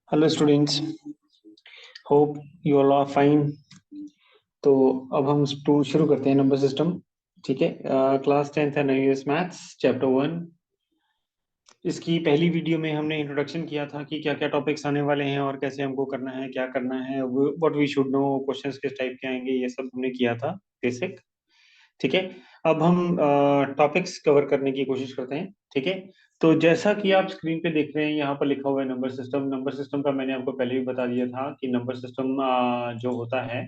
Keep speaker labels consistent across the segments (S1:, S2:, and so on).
S1: Hello students, hope you all are fine. तो अब हम शुरू करते हैं नंबर सिस्टम। ठीक है। क्लास 10th है यूएस मैथ्स चैप्टर 1। इसकी पहली वीडियो में हमने इंट्रोडक्शन किया था कि क्या क्या टॉपिक्स आने वाले हैं और कैसे हमको करना है, क्या करना है, what we should know, questions किस टाइप के आएंगे, ये सब हमने किया था बेसिक। ठीक है। अब हम टॉपिक्स कवर करने की कोशिश करते हैं। ठीक है। तो जैसा कि आप स्क्रीन पे देख रहे हैं, यहाँ पर लिखा हुआ है नंबर सिस्टम। नंबर सिस्टम का मैंने आपको पहले भी बता दिया था कि नंबर सिस्टम जो होता है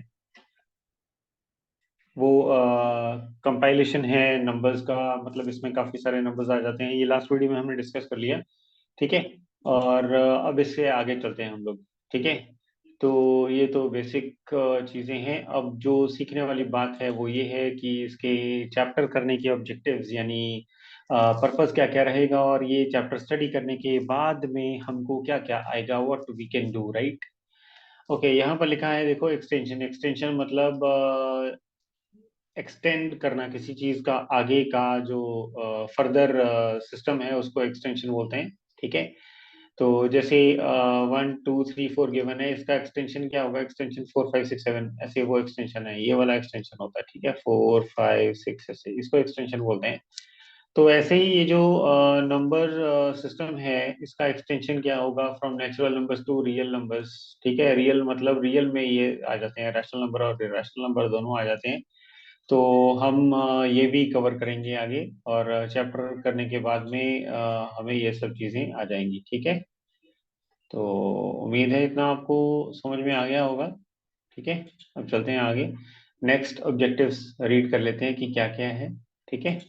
S1: वो कंपाइलेशन है नंबर्स का। मतलब इसमें काफी सारे नंबर्स आ जाते हैं, ये लास्ट वीडियो में हमने डिस्कस कर लिया। ठीक है। और अब इससे आगे चलते हैं हम लोग। ठीक है। तो ये तो बेसिक चीजें हैं। अब जो सीखने वाली बात है वो ये है कि इसके चैप्टर करने के ऑब्जेक्टिव्स यानी पर्पस क्या क्या रहेगा, और ये चैप्टर स्टडी करने के बाद में हमको क्या क्या आएगा, what we can do, right. Okay, यहाँ पर लिखा है देखो, एक्सटेंशन। एक्सटेंशन मतलब एक्सटेंड करना किसी चीज का, आगे का जो फर्दर सिस्टम है उसको एक्सटेंशन बोलते हैं। ठीक है। तो जैसे 1 2 3 4 गिवन है, इसका एक्सटेंशन क्या होगा? एक्सटेंशन 4 5 6 7, ऐसे वो एक्सटेंशन है, ये वाला एक्सटेंशन होता है। ठीक है, 4 5 6 ऐसे इसको एक्सटेंशन बोलते हैं। तो ऐसे ही ये जो नंबर सिस्टम है, इसका एक्सटेंशन क्या होगा? From natural numbers to real numbers. ठीक है। रियल मतलब रियल में ये आ जाते हैं, रैशनल नंबर और इरैशनल नंबर दोनों आ जाते हैं। तो हम ये भी कवर करेंगे आगे, और चैप्टर करने के बाद में हमें ये सब चीजें आ जाएंगी। ठीक है। तो उम्मीद है इतना आपको समझ में आ गया होगा। ठीक है। अब चलते हैं आगे। नेक्स्ट ऑब्जेक्टिव्स रीड कर लेते हैं कि क्या क्या है। ठीक है।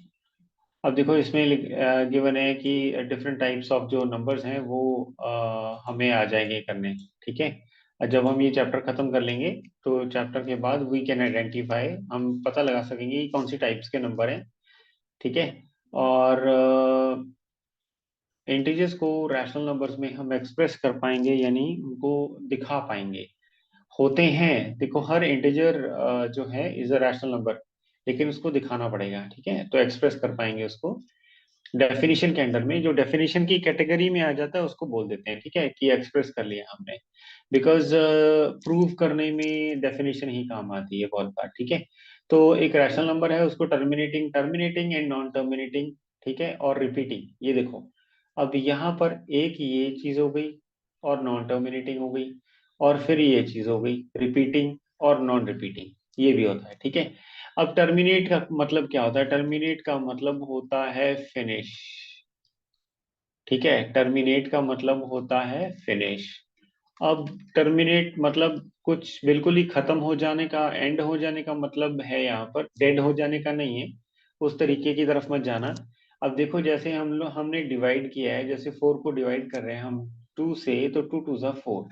S1: अब देखो, इसमें गिवन है कि डिफरेंट टाइप्स ऑफ जो नंबर्स हैं वो हमें आ जाएंगे करने। ठीक है। और जब हम ये चैप्टर खत्म कर लेंगे तो चैप्टर के बाद वी कैन आइडेंटिफाई, हम पता लगा सकेंगे कि कौन सी टाइप्स के नंबर हैं। ठीक है। और इंटीजर्स को रैशनल नंबर्स में हम एक्सप्रेस कर पाएंगे, यानी उनको दिखा पाएंगे। होते हैं, देखो हर इंटीजर जो है इज अ रैशनल नंबर, लेकिन उसको दिखाना पड़ेगा। ठीक है। तो एक्सप्रेस कर पाएंगे उसको डेफिनेशन के अंडर में। जो डेफिनेशन की कैटेगरी में आ जाता है उसको बोल देते हैं। ठीक है, कि एक्सप्रेस कर लिया हमने। बिकॉज प्रूव करने में डेफिनेशन ही काम आती है बहुत बार। ठीक है। तो एक रैशनल नंबर है, उसको terminating terminating and non terminating, ठीक है, और रिपीटिंग, ये देखो। अब यहाँ पर एक ये चीज हो गई और नॉन टर्मिनेटिंग हो गई, और फिर ये चीज हो गई रिपीटिंग और नॉन रिपीटिंग, ये भी होता है। ठीक है। अब टर्मिनेट का मतलब क्या होता है? टर्मिनेट का मतलब होता है फिनिश। ठीक है। टर्मिनेट का मतलब होता है फिनिश। अब टर्मिनेट मतलब कुछ बिल्कुल ही खत्म हो जाने का, एंड हो जाने का मतलब है, यहाँ पर डेड हो जाने का नहीं है। उस तरीके की तरफ मत जाना। अब देखो, जैसे हमने डिवाइड किया है, जैसे 4 को डिवाइड कर रहे हैं हम 2 से, तो 2 2 ज़ा 4।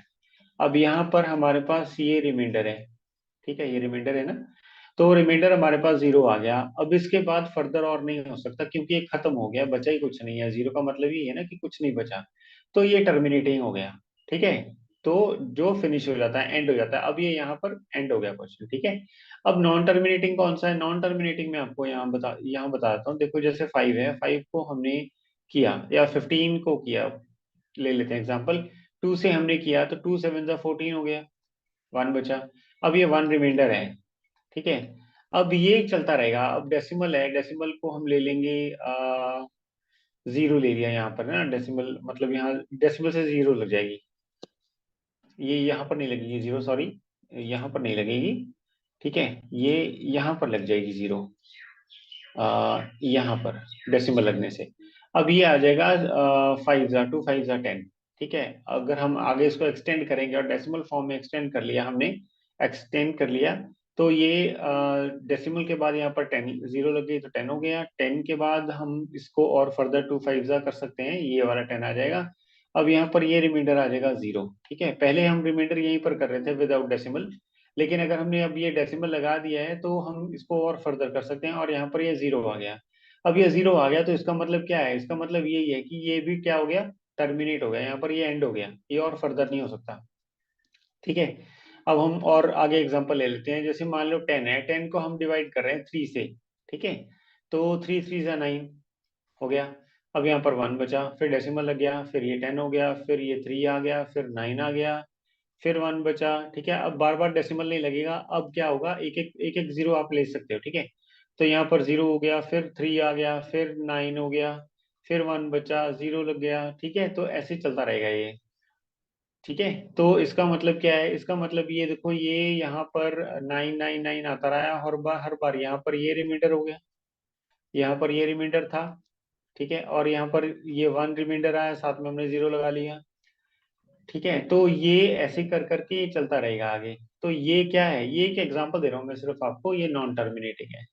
S1: अब यहाँ पर हमारे पास ये रिमाइंडर है। ठीक है, ये रिमाइंडर है ना। तो रिमाइंडर हमारे पास 0 आ गया। अब इसके बाद फर्दर और नहीं हो सकता, क्योंकि ये खत्म हो गया, बचा ही कुछ नहीं है। 0 का मतलब ये है ना कि कुछ नहीं बचा। तो ये टर्मिनेटिंग हो गया। ठीक है। तो जो फिनिश हो जाता है, एंड हो जाता है। अब ये यहाँ पर एंड हो गया क्वेश्चन। ठीक है। अब नॉन टर्मिनेटिंग कौन सा है? नॉन टर्मिनेटिंग में आपको यहाँ बता देता हूँ। देखो, जैसे 5 है, 5 को हमने किया, या 15 को किया, ले लेते हैं एग्जाम्पल। 2 से हमने किया तो 2 7 ज़ा 14 हो गया, 1 बचा। अब ये 1 रिमाइंडर है। ठीक है। अब ये चलता रहेगा। अब डेसिमल है, डेसिमल को हम ले लेंगे 0 ले लिया यहाँ पर ना। डेसिमल मतलब यहाँ डेसिमल से 0 लग जाएगी, ये यहाँ पर नहीं लगेगी 0, सॉरी, यहाँ पर नहीं लगेगी। ठीक है। ये यहाँ पर लग जाएगी 0, यहाँ पर डेसिमल लगने से। अब ये आ जाएगा 5 ज़ा 2 5 ज़ा 10। ठीक है। अगर हम आगे इसको एक्सटेंड करेंगे और डेसिमल फॉर्म में एक्सटेंड कर लिया हमने, एक्सटेंड कर लिया, तो ये डेसिमल के बाद यहाँ पर 10, 0 लग गई तो 10 हो गया। 10 के बाद हम इसको और फर्दर 2 5 ज़ा कर सकते हैं, ये वाला 10 आ जाएगा। अब यहाँ पर ये रिमाइंडर आ जाएगा 0। ठीक है। पहले हम रिमाइंडर यहीं पर कर रहे थे विदाउट डेसिमल, लेकिन अगर हमने अब ये डेसिमल लगा दिया है तो हम इसको और फर्दर कर सकते हैं, और यहाँ पर ये 0 आ गया। अब ये 0 आ गया तो इसका मतलब क्या है? इसका मतलब यही है कि ये भी क्या हो गया? टर्मिनेट हो गया, यहाँ पर ये एंड हो गया, ये और फर्दर नहीं हो सकता। ठीक है। अब हम और आगे एग्जांपल ले लेते हैं। जैसे मान लो 10 है, 10 को हम डिवाइड कर रहे हैं 3 से। ठीक है। तो 3 3 ज़ा 9 हो गया। अब यहाँ पर 1 बचा, फिर डेसिमल लग गया, फिर ये 10 हो गया, फिर ये 3 आ गया, फिर 9 आ गया, फिर 1 बचा। ठीक है, अब बार बार डेसिमल नहीं लगेगा, अब क्या होगा, एक एक जीरो आप ले सकते हो। ठीक है, तो यहाँ पर 0 हो गया, फिर 3 आ गया, फिर 9 हो गया, फिर 1 बचा, 0 लग गया। ठीक है, तो ऐसे चलता रहेगा ये। ठीक है, तो इसका मतलब क्या है, इसका मतलब ये देखो, ये यहाँ पर 999 आता रहा है, हर बार यहाँ पर ये रिमाइंडर हो गया, यहाँ पर ये रिमाइंडर था। ठीक है, और यहाँ पर ये 1 रिमाइंडर आया, साथ में हमने 0 लगा लिया। ठीक है, तो ये ऐसे कर करके ये चलता रहेगा आगे। तो ये क्या है, ये एक एग्जांपल दे रहा हूँ मैं सिर्फ आपको, ये नॉन टर्मिनेटिंग है।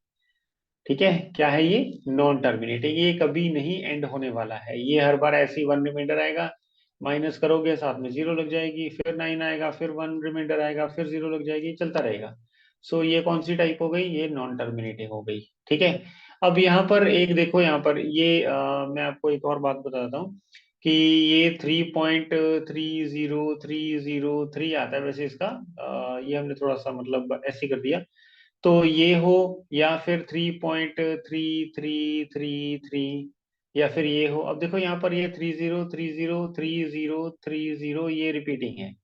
S1: ठीक है, क्या है ये, नॉन टर्मिनेटिंग, ये कभी नहीं एंड होने वाला है। ये हर बार ऐसे ही 1 रिमाइंडर आएगा, माइनस करोगे, साथ में 0 लग जाएगी, फिर 9 आएगा, फिर 1 रिमाइंडर आएगा, फिर 0 लग जाएगी, चलता रहेगा। सो ये कौन सी टाइप हो गई, ये नॉन टर्मिनेटिंग हो गई। ठीक है, अब यहाँ पर एक देखो, यहाँ पर ये मैं आपको एक और बात बताता हूँ कि ये 3.30303 आता है वैसे इसका। ये हमने थोड़ा सा मतलब ऐसे कर दिया, तो ये हो, या फिर 3.3333, या फिर ये हो। अब देखो यहाँ पर ये 3030303030, ये रिपीटिंग है,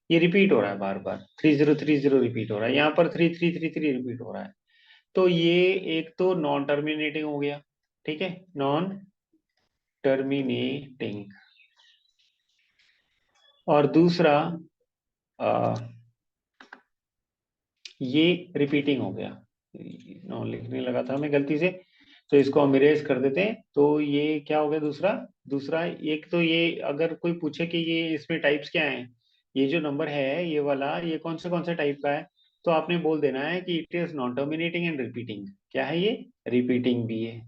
S1: ये रिपीट हो रहा है बार बार, 3030 रिपीट हो रहा है, यहाँ पर 3333 रिपीट हो रहा है। तो ये एक तो नॉन टर्मिनेटिंग हो गया। ठीक है, नॉन टर्मिनेटिंग। और दूसरा ये रिपीटिंग हो गया, नॉन लिखने लगा था मैं गलती से, तो इसको हम इरेज कर देते हैं। तो ये क्या हो गया, दूसरा दूसरा एक तो ये, अगर कोई पूछे कि ये इसमें टाइप्स क्या हैं, ये जो नंबर है ये वाला, ये कौन से टाइप का है, तो आपने बोल देना है कि it is non terminating and repeating. क्या है ये, रिपीटिंग भी है,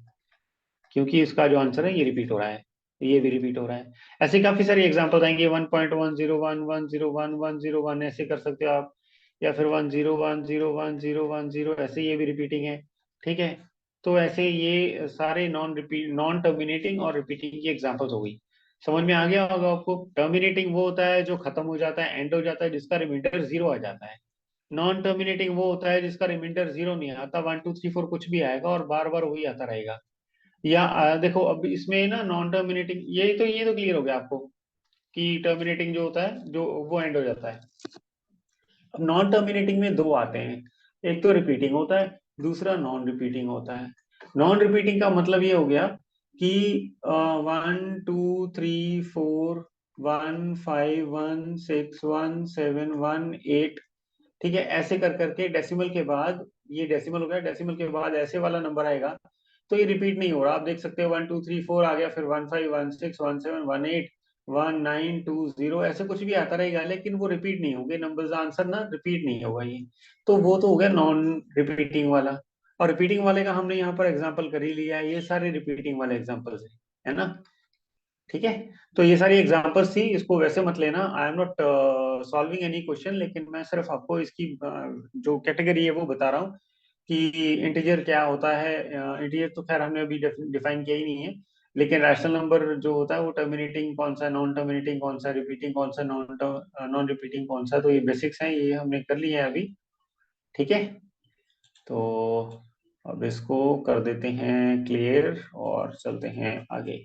S1: क्योंकि इसका जो आंसर है ये रिपीट हो रहा है, ये भी रिपीट हो रहा है। ऐसे काफी सारी एग्जांपल आएंगे, 1.10110110 ऐसे कर सकते हो आप, या फिर 1010101 ऐसे, ये भी रिपीटिंग है। ठीक है, तो ऐसे ये सारे नॉन टर्मिनेटिंग और रिपीटिंग की एग्जांपल्स हो गई। समझ में आ गया होगा आपको। टर्मिनेटिंग वो होता है जो खत्म हो जाता है, एंड हो जाता है, जिसका रिमाइंडर 0 आ जाता है। नॉन टर्मिनेटिंग वो होता है जिसका रिमाइंडर 0 नहीं आता, 1 2 3 4 कुछ भी आएगा और बार बार वही आता रहेगा। या देखो, अब इसमें ना नॉन टर्मिनेटिंग, ये तो क्लियर हो गया आपको कि टर्मिनेटिंग जो होता है, जो वो एंड हो जाता है। अब नॉन टर्मिनेटिंग में दो आते हैं, एक तो रिपीटिंग होता है, दूसरा नॉन रिपीटिंग होता है। नॉन रिपीटिंग का मतलब ये हो गया कि 1 2 3 4 1 5 1 6 1 7 1 8, ठीक है, ऐसे कर करके डेसिमल के बाद, ये डेसिमल हो गया, डेसिमल के बाद ऐसे वाला नंबर आएगा, तो ये रिपीट नहीं हो रहा। आप देख सकते हो 1 2 3 4 आ गया, फिर 1 5 1 6 1 7 1 8 1 9 2 0, ऐसे कुछ भी आता रहेगा, लेकिन वो रिपीट नहीं होंगे नंबर्स, आंसर ना रिपीट नहीं होगा ये। तो वो तो हो गया नॉन रिपीटिंग वाला। और रिपीटिंग वाले का हमने यहाँ पर एग्जाम्पल कर ही लिया है, ये सारे रिपीटिंग वाले एग्जाम्पल्स है ना। ठीक है, तो ये सारी एग्जांपल्स थी, इसको वैसे मत लेना, I am not solving any question, लेकिन मैं सिर्फ आपको इसकी जो कैटेगरी है वो बता रहा हूँ कि इंटीजर क्या होता है। इंटीजर तो खैर हमने अभी डिफाइन किया ही नहीं है, लेकिन रैशनल नंबर जो होता है वो टर्मिनेटिंग कौन सा, नॉन टर्मिनेटिंग कौन सा, रिपीटिंग कौन सा, नॉन रिपीटिंग कौन सा, तो ये बेसिक्स हैं, ये हमने कर लिए हैं अभी। ठीक है, तो अब इसको कर देते हैं क्लियर और चलते हैं आगे।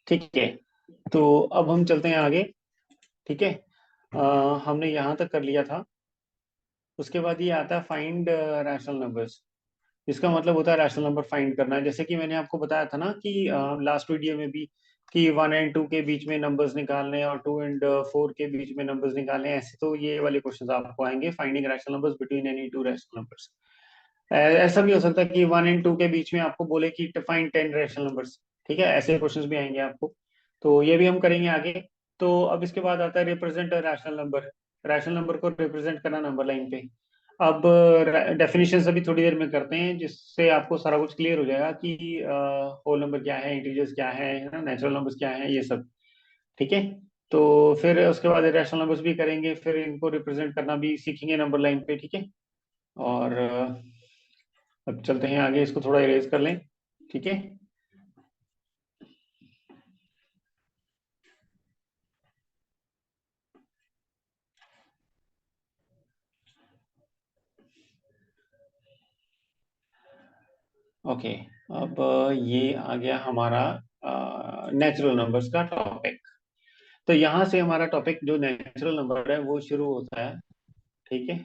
S1: ठीक है, तो अब हम चलते हैं आगे। ठीक है, हमने यहाँ तक कर लिया था। उसके बाद ये आता है फाइंड रैशनल नंबर्स। इसका मतलब होता है रैशनल नंबर फाइंड करना है, जैसे कि मैंने आपको बताया था ना कि लास्ट वीडियो में भी, कि 1 एंड 2 के बीच में नंबर्स निकालने और 2 एंड 4 के बीच में नंबर्स निकालने, ऐसे तो ये वाले क्वेश्चंस आपको आएंगे, finding rational numbers between any two rational numbers. ऐसा भी हो सकता है कि 1 एंड 2 के बीच में आपको बोले कि फाइंड 10 रैशनल नंबर्स। ठीक है, ऐसे क्वेश्चंस भी आएंगे आपको, तो ये भी हम करेंगे आगे। तो अब इसके बाद आता है represent a rational number. Rational number को रिप्रेजेंट करना नंबर लाइन पे। अब डेफिनेशन अभी थोड़ी देर में करते हैं, जिससे आपको सारा कुछ क्लियर हो जाएगा कि होल नंबर क्या है, इंटीजर्स क्या है ना, नेचुरल नंबर्स क्या है, ये सब। ठीक है। तो फिर उसके बाद रैशनल नंबर्स भी करेंगे, फिर इनको रिप्रेजेंट करना भी सीखेंगे नंबर लाइन पे। ठीक है। और अब चलते हैं आगे, इसको थोड़ा इरेज कर लें। ठीक है। ओके। अब ये आ गया हमारा नेचुरल नंबर्स का टॉपिक। तो यहाँ से हमारा टॉपिक जो नेचुरल नंबर है वो शुरू होता है। ठीक है।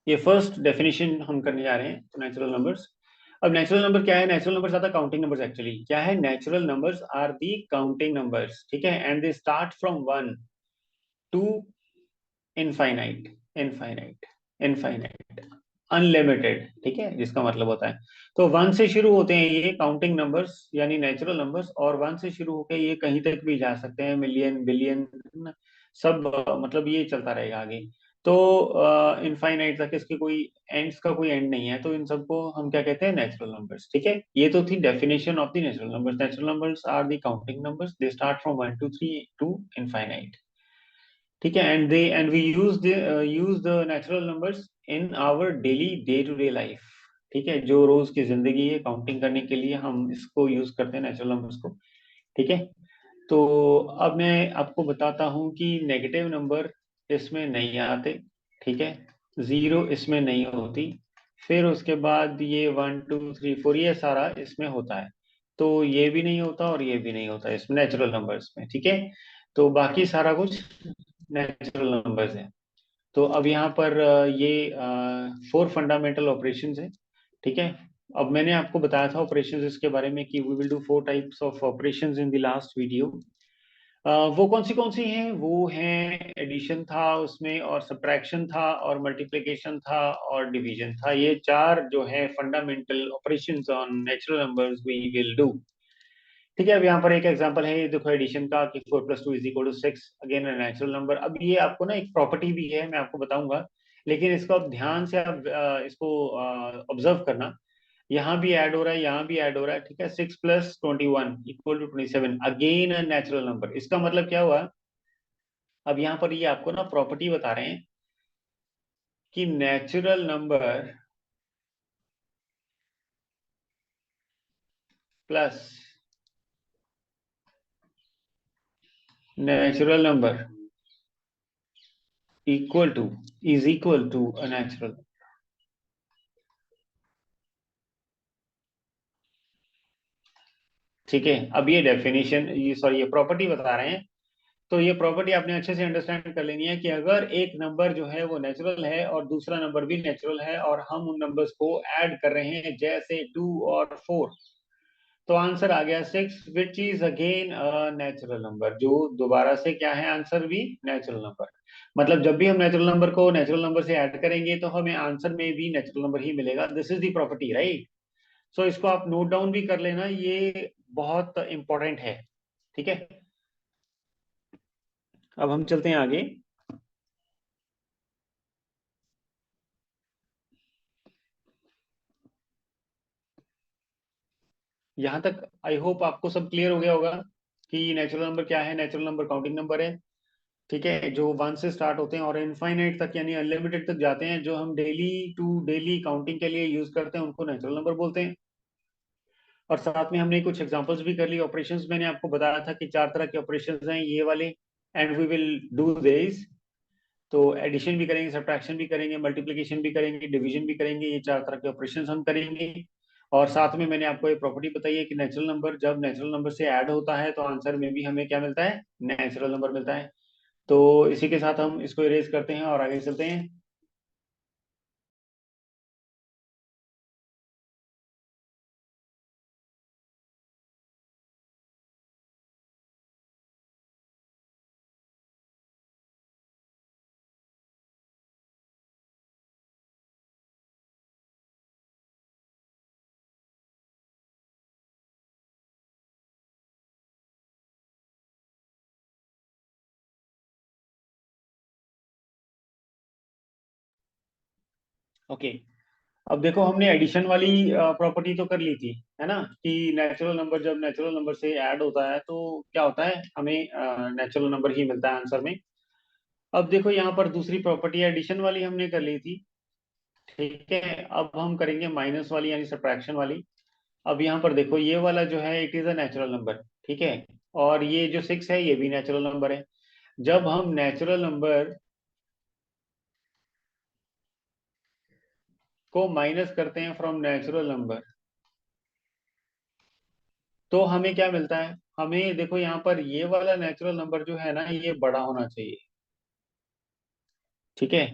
S1: ये फर्स्ट डेफिनेशन हम करने जा रहे हैं नेचुरल नंबर्स। अब नेचुरल नंबर क्या है? Natural numbers are the counting numbers. Actually क्या है? Natural numbers are the counting numbers. ठीक है। And they start from one to infinite, infinite, infinite, unlimited. ठीक है, जिसका मतलब होता है, तो वन से शुरू होते हैं ये काउंटिंग नंबर्स यानी नेचुरल नंबर्स, और वन से शुरू होकर ये कहीं तक भी जा सकते हैं, मिलियन, बिलियन, सब मतलब ये चलता रहेगा आगे। तो इनफाइनाइट तक इसके कोई एंड्स का कोई एंड नहीं है, तो इन सबको हम क्या कहते हैं? Natural numbers. ठीक है। ये तो थी definition of the natural numbers. Natural numbers are the counting numbers, they start from one two three to infinite. ठीक है। And we use the natural numbers in our daily day to day life. ठीक है, जो रोज की जिंदगी है counting करने के लिए हम इसको यूज करते हैं, नेचुरल नंबर्स को। ठीक है। तो अब मैं आपको बताता हूँ कि नेगेटिव नंबर इसमें नहीं आते। ठीक है। जीरो इसमें नहीं होती। फिर उसके बाद ये वन टू थ्री फोर ये सारा इसमें होता है। तो ये भी नहीं होता और ये भी नहीं होता इसमें, नेचुरल नंबर्स में। ठीक है। तो बाकी सारा कुछ नेचुरल नंबर्स है। तो अब यहाँ पर ये फोर फंडामेंटल ऑपरेशंस है। ठीक है। अब मैंने आपको बताया था ऑपरेशंस इसके बारे में कि we will do four types of operations in the last video. वो कौन सी हैं? वो हैं एडिशन था उसमें, और सब्ट्रैक्शन था, और मल्टीप्लिकेशन था, और डिवीजन था। ये चार जो है fundamental operations on natural numbers we will do. ठीक है। अब यहाँ पर एक एग्जांपल है, ये देखो एडिशन का, कि 4 + 2 = 6, अगेन नेचुरल नंबर। अब ये आपको ना एक प्रॉपर्टी भी है, मैं आपको बताऊंगा, लेकिन इसको आप ध्यान से आप इसको ऑब्जर्व करना। यहाँ भी ऐड हो रहा है, यहाँ भी ऐड हो रहा है। ठीक है। 6 + 21 = 27, अगेन अ नेचुरल नंबर। इसका मतलब क्या हुआ? अब यहाँ पर ये आपको ना प्रॉपर्टी बता रहे हैं कि natural number plus natural number equal to is equal to a natural. ठीक है। अब ये डेफिनेशन, ये सॉरी, ये प्रॉपर्टी बता रहे हैं। तो ये प्रॉपर्टी आपने अच्छे से अंडरस्टैंड कर लेनी है कि अगर एक नंबर जो है वो नेचुरल है और दूसरा नंबर भी नेचुरल है, और हम उन नंबर्स को ऐड कर रहे हैं जैसे 2 और 4, तो आंसर आ गया 6, which is again a natural number. जो दोबारा से क्या है? आंसर भी नेचुरल नंबर। मतलब जब भी हम नेचुरल नंबर को नेचुरल नंबर से ऐड करेंगे तो हमें आंसर में भी नेचुरल नंबर ही मिलेगा। This is the property, right? So इसको आप नोट डाउन भी कर लेना, ये बहुत इंपॉर्टेंट है। ठीक है। अब हम चलते हैं आगे। यहाँ तक आई होप आपको सब क्लियर हो गया होगा कि नेचुरल नंबर क्या है। नेचुरल नंबर काउंटिंग नंबर है। ठीक है, जो वन से स्टार्ट होते हैं और इनफाइनाइट तक यानी अनलिमिटेड तक जाते हैं, जो हम डेली टू डेली काउंटिंग के लिए यूज करते हैं, उनको नेचुरल नंबर बोलते हैं। और साथ में हमने कुछ एग्जांपल्स भी कर ली। ऑपरेशंस मैंने आपको बताया था कि चार तरह के ऑपरेशंस हैं ये वाले, and we will do this. तो एडिशन भी करेंगे, सब्ट्रैक्शन भी करेंगे, मल्टीप्लिकेशन भी करेंगे, डिवीजन भी करेंगे, ये चार तरह के ऑपरेशन हम करेंगे। और साथ में मैंने आपको एक प्रॉपर्टी बताई है कि नेचुरल नंबर जब नेचुरल नंबर से ऐड होता है तो आंसर में भी हमें क्या मिलता है? नेचुरल नंबर मिलता है। तो इसी के साथ हम इसको इरेज करते हैं और आगे चलते हैं। ओके, अब देखो हमने एडिशन वाली प्रॉपर्टी तो कर ली थी, है ना, कि नेचुरल नंबर जब नेचुरल नंबर से ऐड होता है तो क्या होता है, हमें नेचुरल नंबर ही मिलता है आंसर में। अब देखो यहाँ पर दूसरी प्रॉपर्टी एडिशन वाली हमने कर ली थी, ठीक है। अब हम करेंगे माइनस वाली यानी सब्ट्रैक्शन वाली। अब यहाँ पर देखो ये वाला जो है it is a natural number, ठीक है। और ये जो 6 है ये भी नेचुरल नंबर है। जब हम नेचुरल नंबर को माइनस करते हैं फ्रॉम नेचुरल नंबर, तो हमें क्या मिलता है, हमें देखो यहाँ पर ये वाला नेचुरल नंबर जो है ना ये बड़ा होना चाहिए, ठीक है।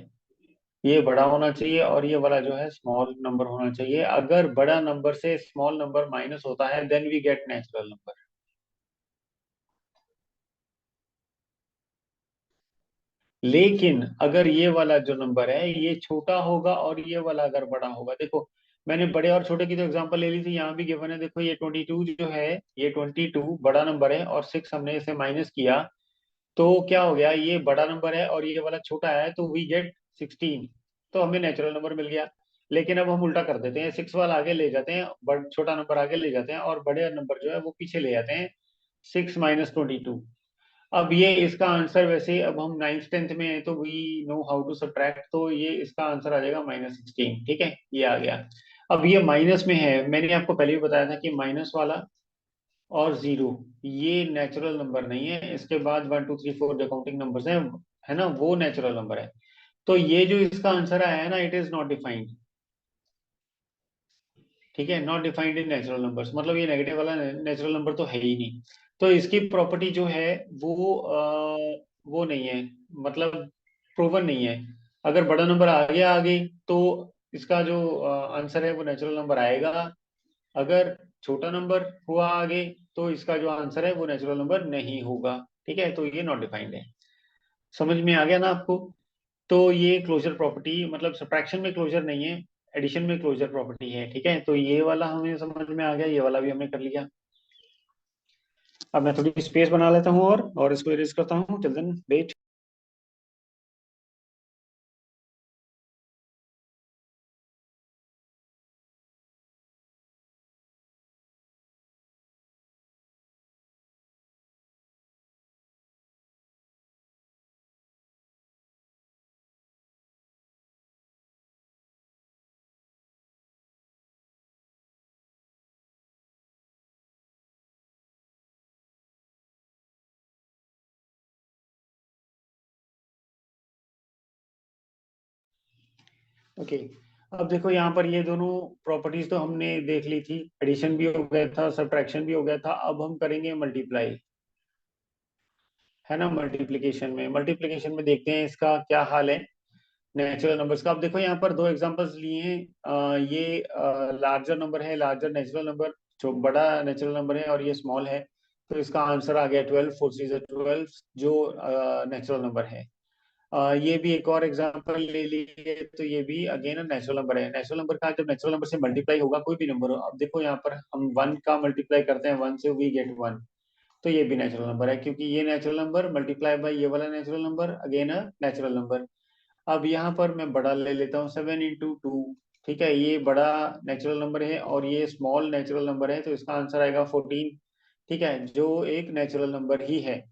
S1: ये बड़ा होना चाहिए और ये वाला जो है स्मॉल नंबर होना चाहिए। अगर बड़ा नंबर से स्मॉल नंबर माइनस होता है then we get natural number. लेकिन अगर ये वाला जो नंबर है ये छोटा होगा और ये वाला अगर बड़ा होगा, देखो मैंने बड़े और छोटे की तो एग्जांपल ले ली थी, यहाँ भी गिवन है, देखो ये 22 जो है, ये 22 बड़ा नंबर है और 6 हमने इसे माइनस किया, तो क्या हो गया, ये बड़ा नंबर है और ये वाला छोटा है, तो वी गेट 16। तो हमें नेचुरल नंबर मिल गया। लेकिन अब हम उल्टा कर देते हैं, 6 वाला आगे ले जाते हैं, छोटा नंबर आगे ले जाते हैं और बड़े नंबर जो है वो पीछे ले जाते हैं, 6 - 22। अब ये इसका आंसर, वैसे अब हम 9th 10th में है तो we know how to subtract, तो ये इसका आंसर आ जाएगा -16, ठीक है, ये आ गया। अब ये माइनस में है, मैंने आपको पहले भी बताया था कि माइनस वाला और जीरो ये नेचुरल नंबर नहीं है, इसके बाद 1 2 3 4 जो काउंटिंग नंबर्स हैं, है ना, वो नेचुरल नंबर है। तो ये जो इसका आंसर आया है ना, इट इज नॉट डिफाइंड, ठीक है, not defined in natural numbers, मतलब ये नेगेटिव वाला नेचुरल नंबर तो है ही नहीं। तो इसकी प्रॉपर्टी जो है वो नहीं है, मतलब प्रूवन नहीं है। अगर बड़ा नंबर आ गई तो इसका जो आंसर है वो नेचुरल नंबर आएगा। अगर छोटा नंबर हुआ आगे तो इसका जो आंसर है वो नेचुरल नंबर नहीं होगा, ठीक है। तो ये नॉट डिफाइंड है। समझ में आ गया ना आपको? तो ये क्लोजर प्रॉपर्टी, मतलब सब्ट्रैक्शन में क्लोजर नहीं है, एडिशन में क्लोजर प्रॉपर्टी है, ठीक है। तो ये वाला हमें समझ में आ गया, ये वाला भी हमने कर लिया। अब मैं थोड़ी स्पेस बना लेता हूँ और इसको इरेज करता हूँ, टिल देन वेट। ओके, अब देखो यहाँ पर ये दोनों प्रॉपर्टीज तो हमने देख ली थी, एडिशन भी हो गया था, सब्ट्रैक्शन भी हो गया था। अब हम करेंगे मल्टीप्लाई, है ना। मल्टीप्लिकेशन में देखते हैं इसका क्या हाल है नेचुरल नंबर्स का। अब देखो यहाँ पर दो एग्जांपल्स लिए हैं, ये लार्जर नंबर है, लार्जर नेचुरल नंबर, जो बड़ा नेचुरल नंबर है, और ये स्मॉल है। तो इसका आंसर आ गया 12, 4 3 12, जो नेचुरल नंबर है। ये भी एक और एग्जांपल ले लिए, तो ये भी अगेन नेचुरल नंबर है। नेचुरल नंबर का जब नेचुरल नंबर से मल्टीप्लाई होगा कोई भी नंबर हो, अब देखो यहाँ पर हम 1 का मल्टीप्लाई करते हैं 1 से, वी गेट 1। तो ये भी नेचुरल नंबर है, क्योंकि ये नेचुरल नंबर मल्टीप्लाई बाय ये वाला natural number, again a natural number. अब यहाँ पर मैं बड़ा ले लेता हूँ, 7 × 2, ठीक है, ये बड़ा नेचुरल नंबर है और ये स्मॉल नेचुरल नंबर है, तो इसका आंसर आएगा 14, ठीक है, जो एक नेचुरल नंबर ही है,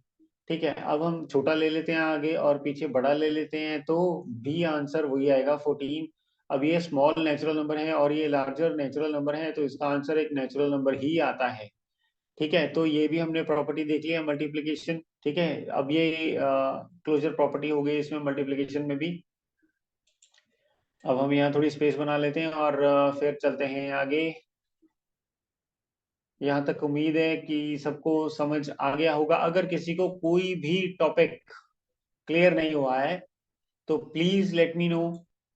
S1: ठीक है। अब हम छोटा ले लेते हैं आगे और पीछे बड़ा ले लेते हैं, तो भी आंसर वही आएगा 14। अब ये स्मॉल नेचुरल नंबर है और ये लार्जर नेचुरल नंबर है, तो इसका आंसर एक नेचुरल नंबर ही आता है, ठीक है। तो ये भी हमने प्रॉपर्टी देख लिया मल्टीप्लिकेशन, ठीक है। अब ये क्लोजर प्रॉपर्टी हो गई इसमें मल्टीप्लिकेशन में भी। अब हम यहाँ थोड़ी स्पेस बना लेते हैं और फिर चलते हैं आगे। यहाँ तक उम्मीद है कि सबको समझ आ गया होगा। अगर किसी को कोई भी टॉपिक क्लियर नहीं हुआ है तो प्लीज लेट मी नो,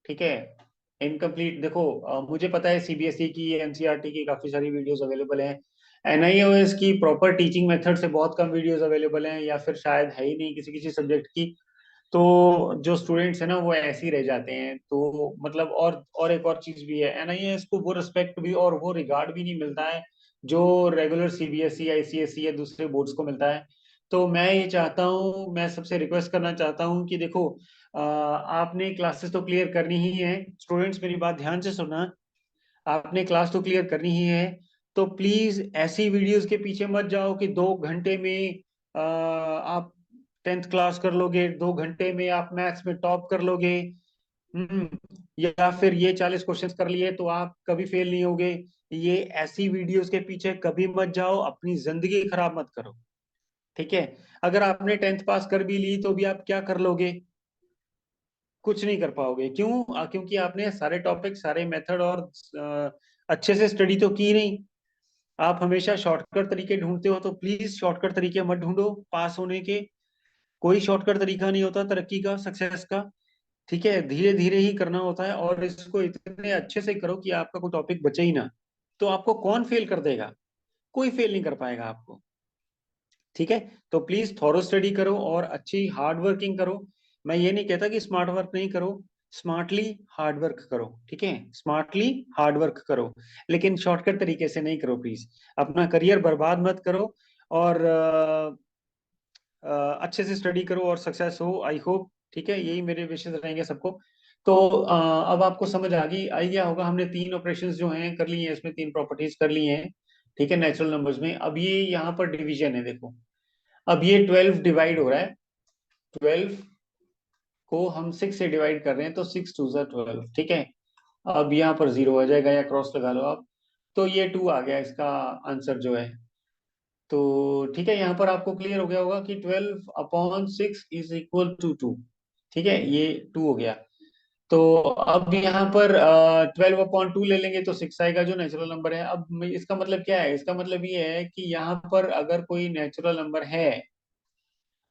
S1: ठीक है। इनकम्प्लीट देखो, मुझे पता है सीबीएसई की, एनसीईआरटी की काफी सारी वीडियोस अवेलेबल हैं, एनआईओएस की प्रॉपर टीचिंग मेथड से बहुत कम वीडियोस अवेलेबल हैं, या फिर शायद है ही नहीं किसी किसी सब्जेक्ट की। तो जो स्टूडेंट्स है ना वो ऐसे ही रह जाते हैं, तो मतलब और एक और चीज भी है, एनआईएएस को वो रिस्पेक्ट भी और वो रिगार्ड भी नहीं मिलता है जो रेगुलर सीबीएसई, आईसीएसई या दूसरे बोर्ड्स को मिलता है। तो मैं ये चाहता हूँ, मैं सबसे रिक्वेस्ट करना चाहता हूँ कि देखो, आपने क्लासेस तो क्लियर करनी ही है। स्टूडेंट्स मेरी बात ध्यान से सुनना, आपने क्लास तो क्लियर करनी ही है। तो प्लीज ऐसी वीडियोस के पीछे मत जाओ कि 2 घंटे में आप 10th क्लास कर लोगे, 2 घंटे में आप मैथ्स में टॉप कर लोगे। हम्म, या फिर ये 40 क्वेश्चंस कर लिए तो आप कभी फेल नहीं होगे। ये ऐसी वीडियोस के पीछे कभी मत जाओ, अपनी जिंदगी खराब मत करो। ठीक है? अगर आपने 10th पास कर भी ली तो भी आप क्या कर लोगे? कुछ नहीं कर पाओगे। क्यों? क्योंकि आपने सारे टॉपिक, सारे मेथड और अच्छे से स्टडी तो की नहीं। आप हमेशा शॉर्टकट तरीके ढूंढते हो, तो प्लीज शॉर्टकट तरीके मत ढूंढो पास होने के। कोई शॉर्टकट तरीका नहीं होता तरक्की का, सक्सेस का। ठीक है? धीरे धीरे ही करना होता है, और इसको इतने अच्छे से करो कि आपका कोई टॉपिक बचे ही ना। तो आपको कौन फेल कर देगा? कोई फेल नहीं कर पाएगा आपको। ठीक है? तो प्लीज थॉरो स्टडी करो और अच्छी हार्ड वर्किंग करो। मैं ये नहीं कहता कि स्मार्ट वर्क नहीं करो, स्मार्टली हार्ड वर्क करो। ठीक है? स्मार्टली हार्ड वर्क करो, लेकिन शॉर्टकट तरीके से नहीं करो प्लीज। अपना करियर बर्बाद मत करो, और अच्छे से स्टडी करो और सक्सेस हो, आई होप। ठीक है? यही मेरे विशेष रहेंगे सबको। तो अब आपको समझ आ गया होगा, हमने 3 ऑपरेशंस जो हैं कर लिए हैं, इसमें 3 प्रॉपर्टीज कर ली हैं। ठीक है? नेचुरल नंबर्स में अब ये यहाँ पर डिवीजन है, देखो। अब ये 12 डिवाइड हो रहा है। 12 को हम 6 से डिवाइड कर रहे हैं, तो 6 2 12। ठीक है? अब यहाँ पर 0 आ जाएगा, या क्रॉस लगा लो आप। तो ये 2 आ गया इसका आंसर जो है। तो ठीक है, यहाँ पर आपको क्लियर हो गया होगा कि 12/6 = 2। ठीक है? ये 2 हो गया। तो अब यहाँ पर 12/2 ले लेंगे तो 6 आएगा, जो नेचुरल नंबर है। अब इसका मतलब क्या है? इसका मतलब ये है कि यहाँ पर अगर कोई नेचुरल नंबर है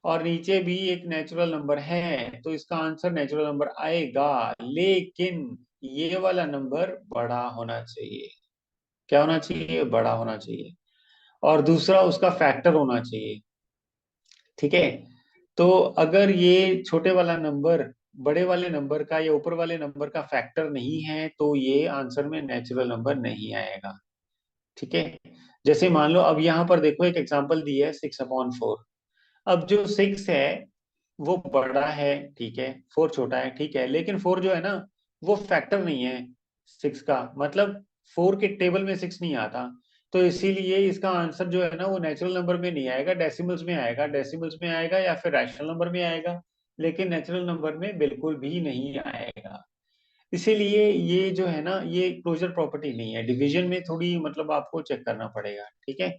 S1: और नीचे भी एक नेचुरल नंबर है, तो इसका आंसर नेचुरल नंबर आएगा। लेकिन ये वाला नंबर बड़ा होना चाहिए। क्या होना चाहिए? बड़ा होना चाहिए। और दूसरा, उसका फैक्टर होना चाहिए। ठीक है? तो अगर ये छोटे वाला नंबर बड़े वाले नंबर का या ऊपर वाले नंबर का फैक्टर नहीं है, तो ये आंसर में नेचुरल नंबर नहीं आएगा। ठीक है? जैसे मान लो, अब यहाँ पर देखो, एक एग्जांपल दी है 6/4। अब जो 6 है वो बड़ा है, ठीक है, 4 छोटा है, ठीक है, लेकिन 4 जो है ना, वो फैक्टर नहीं है 6 का। मतलब 4 के टेबल में 6 नहीं आता। तो इसीलिए इसका आंसर जो है ना, वो नेचुरल नंबर में नहीं आएगा, डेसिमल्स में आएगा। डेसिमल्स में आएगा या फिर रैशनल नंबर में आएगा, लेकिन नेचुरल नंबर में बिल्कुल भी नहीं आएगा। इसीलिए ये जो है ना, ये क्लोजर प्रॉपर्टी नहीं है। डिवीजन में थोड़ी मतलब आपको चेक करना पड़ेगा। ठीक है?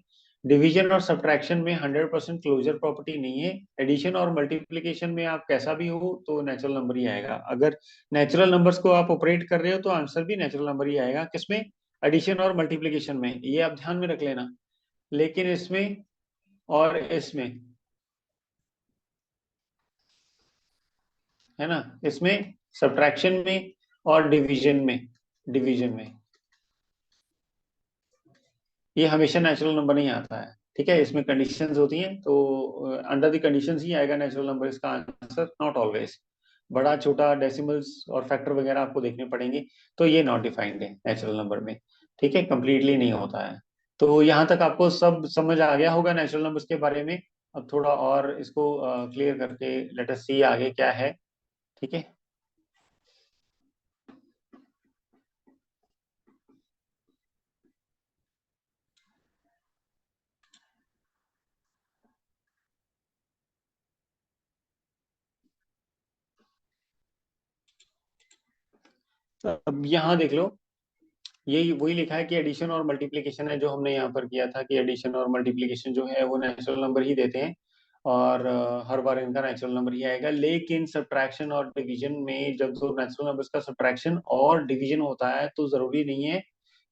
S1: डिवीजन और सब्ट्रैक्शन में 100% क्लोजर प्रॉपर्टी नहीं है। एडिशन और मल्टीप्लिकेशन में आप कैसा भी हो तो नेचुरल नंबर ही आएगा। अगर नेचुरल नंबर्स को आप ऑपरेट कर रहे हो तो आंसर भी नेचुरल नंबर ही आएगा। किसमें? एडिशन और मल्टीप्लिकेशन में, ये आप ध्यान में रख लेना। लेकिन इसमें और इसमें, है ना, इसमें सब्ट्रैक्शन में और डिवीजन में ये हमेशा नेचुरल नंबर नहीं आता है। ठीक है? इसमें कंडीशंस होती हैं, तो अंडर द कंडीशंस ही आएगा नेचुरल नंबर इसका आंसर, नॉट ऑलवेज। बड़ा छोटा डेसिमल्स और फैक्टर वगैरह आपको देखने पड़ेंगे। तो ये नॉट डिफाइंड है नेचुरल नंबर में। ठीक है? कंप्लीटली नहीं होता है। तो यहाँ तक आपको सब समझ आ गया होगा नेचुरल नंबर्स के बारे में। अब थोड़ा और इसको क्लियर करके लेट अस सी आगे क्या है। ठीक है? तो अब यहाँ देख लो, यही वही लिखा है कि एडिशन और मल्टीप्लिकेशन है, जो हमने यहाँ पर किया था कि एडिशन और मल्टीप्लिकेशन जो है वो नेचुरल नंबर ही देते हैं। और हर बार इनका नेचुरल नंबर ही आएगा। लेकिन सब्ट्रैक्शन और डिवीजन में जब दो नेचुरल नंबर्स का सब्ट्रैक्शन और डिवीजन होता है, तो जरूरी नहीं है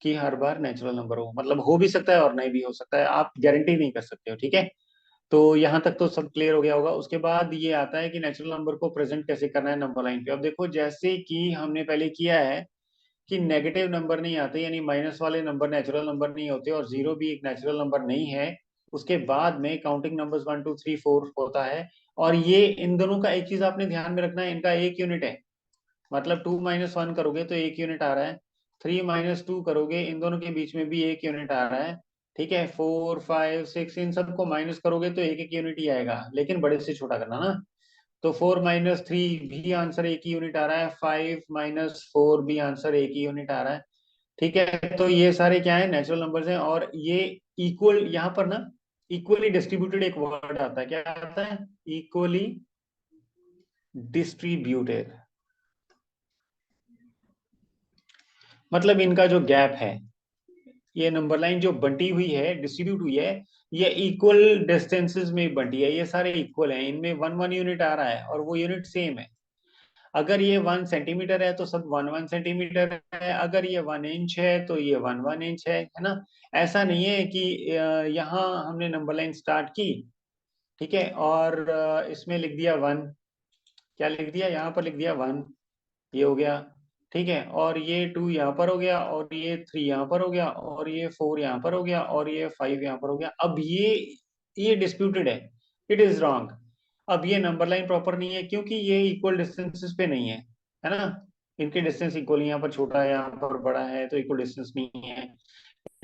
S1: कि हर बार नेचुरल नंबर हो। मतलब हो भी सकता है और नहीं भी हो सकता है, आप गारंटी नहीं कर सकते हो। ठीक है? तो यहाँ तक तो सब क्लियर हो गया होगा। उसके बाद ये आता है कि नेचुरल नंबर को प्रेजेंट कैसे करना है नंबर लाइन पे। अब देखो, जैसे कि हमने पहले किया है कि नेगेटिव नंबर नहीं आते, यानी माइनस वाले नंबर नेचुरल नंबर नहीं होते, और 0 भी एक नेचुरल नंबर नहीं है। उसके बाद में काउंटिंग नंबर्स 1 2 3 4 होता है। और ये इन दोनों का एक चीज आपने ध्यान में रखना है, इनका एक यूनिट है। मतलब 2 - 1 करोगे तो एक यूनिट आ रहा है, 3 - 2 करोगे, इन दोनों के बीच में भी एक यूनिट आ रहा है। ठीक है, 4 5 6 इन सबको माइनस करोगे तो एक एक यूनिट ही आएगा, लेकिन बड़े से छोटा करना ना। तो 4 माइनस 3 भी आंसर एक ही यूनिट आ रहा है, 5 माइनस 4 भी आंसर एक ही यूनिट आ रहा है। ठीक है, तो ये सारे क्या है, नेचुरल नंबर्स हैं। और ये इक्वल, यहाँ पर ना इक्वली डिस्ट्रीब्यूटेड एक वर्ड आता है, क्या आता है, इक्वली डिस्ट्रीब्यूटेड। मतलब इनका जो गैप है, ये नंबर लाइन जो बंटी हुई है, डिस्ट्रीब्यूट हुई है, ये इक्वल डिस्टेंसेस में बंटी है, ये सारे इक्वल हैं, इनमें वन वन यूनिट आ रहा है और वो यूनिट सेम है। अगर ये 1 सेंटीमीटर है तो सब 1 1 सेंटीमीटर है, अगर ये 1 इंच है तो ये 1 1 इंच है ना। ऐसा नहीं है कि यहाँ हमने नंबर लाइन स्टार्ट की, ठीक है, और इसमें लिख दिया 1, क्या लिख दिया, यहाँ पर लिख दिया 1, ये हो गया। ठीक है, और ये 2 यहाँ पर हो गया, और ये 3 यहाँ पर हो गया, और ये 4 यहाँ पर हो गया, और ये 5 यहाँ पर हो गया। अब ये डिस्प्यूटेड है, इट इज रॉन्ग। अब ये नंबर लाइन प्रॉपर नहीं है, क्योंकि ये इक्वल डिस्टेंसेस पे नहीं है ना। इनके डिस्टेंस इक्वल, यहाँ पर छोटा है यहाँ पर बड़ा है, तो इक्वल डिस्टेंस नहीं है।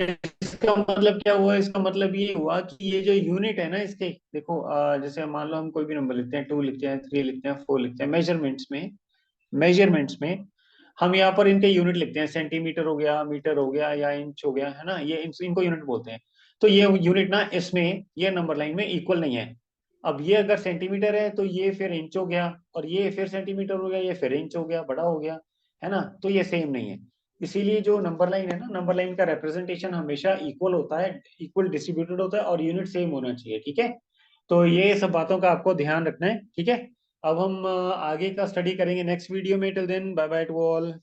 S1: इसका मतलब क्या हुआ, इसका मतलब ये हुआ कि ये जो यूनिट है ना इसके, देखो जैसे मान लो हम कोई भी नंबर लिखते हैं, 2 लिखते हैं, 3 लिखते हैं, 4 लिखते हैं, मेजरमेंट्स में हम यहाँ पर इनके यूनिट लिखते हैं, सेंटीमीटर हो गया, मीटर हो गया, या इंच हो गया, है ना, ये इनको यूनिट बोलते हैं। तो ये यूनिट ना इसमें, ये नंबर लाइन में इक्वल नहीं है। अब ये अगर सेंटीमीटर है तो ये फिर इंच हो गया, और ये फिर सेंटीमीटर हो गया, ये फिर इंच हो गया, बड़ा हो गया, है ना। तो ये सेम नहीं है। इसीलिए जो नंबर लाइन है ना, नंबर लाइन का रिप्रेजेंटेशन हमेशा इक्वल होता है, इक्वल डिस्ट्रीब्यूटेड होता है, और यूनिट सेम होना चाहिए, ठीक है। तो ये सब बातों का आपको ध्यान रखना है, ठीक है। अब हम आगे का स्टडी करेंगे नेक्स्ट वीडियो में। Till then bye bye to all.